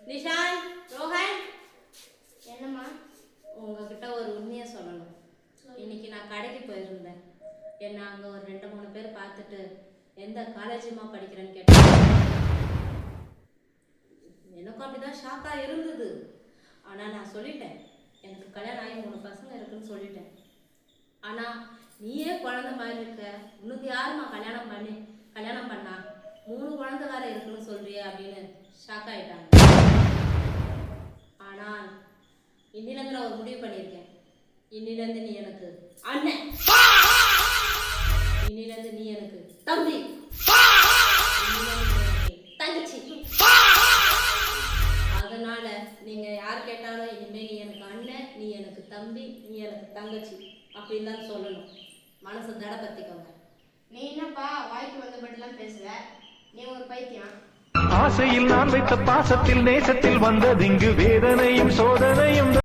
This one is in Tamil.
நிஷான், ரோஹன், என்னம்மா? உங்ககிட்ட ஒரு உண்மையை சொல்லணும். இன்னைக்கு நான் கடைக்கு போயிருந்தேன். என்ன அங்கே ஒரு 2-3 பேர் பார்த்துட்டு எந்த காலேஜுமா படிக்கிறேன்னு கேட்டாங்க. எனக்கும் அப்படிதான் ஷாக்காக இருந்தது. ஆனால் நான் சொல்லிட்டேன், எனக்கு கல்யாணம் ஆகி 3 பசங்க இருக்குன்னு சொல்லிட்டேன். ஆனால் நீயே குழந்தை மாதிரி இருக்க, உனக்கு யாருமா கல்யாணம் பண்ணா 3 குழந்தை வேற இருக்குன்னு சொல்றியே அப்படின்னு ஷாக் ஆயிட்டாங்க. ஆனால் இன்னிலேருந்து நான் ஒரு முடிவு பண்ணியிருக்கேன். இன்னிலேருந்து நீ எனக்கு அண்ணன், இன்னிலேருந்து நீ எனக்கு தம்பி, தங்கச்சி. அதனால நீங்க யார் கேட்டாலும் இனிமே நீ எனக்கு அண்ணன், நீ எனக்கு தம்பி, நீ எனக்கு தங்கச்சி அப்படின்னு தான் சொல்லணும். மனசு தடபத்திக்கோங்க. நீ என்னப்பா வாய்க்கு வந்தபடிலாம் பேசுற? நீ ஒரு பைத்தியம். ஆசையில் நான் வைத்த பாசத்தில் நேசத்தில் வந்ததிங்கு வேதனை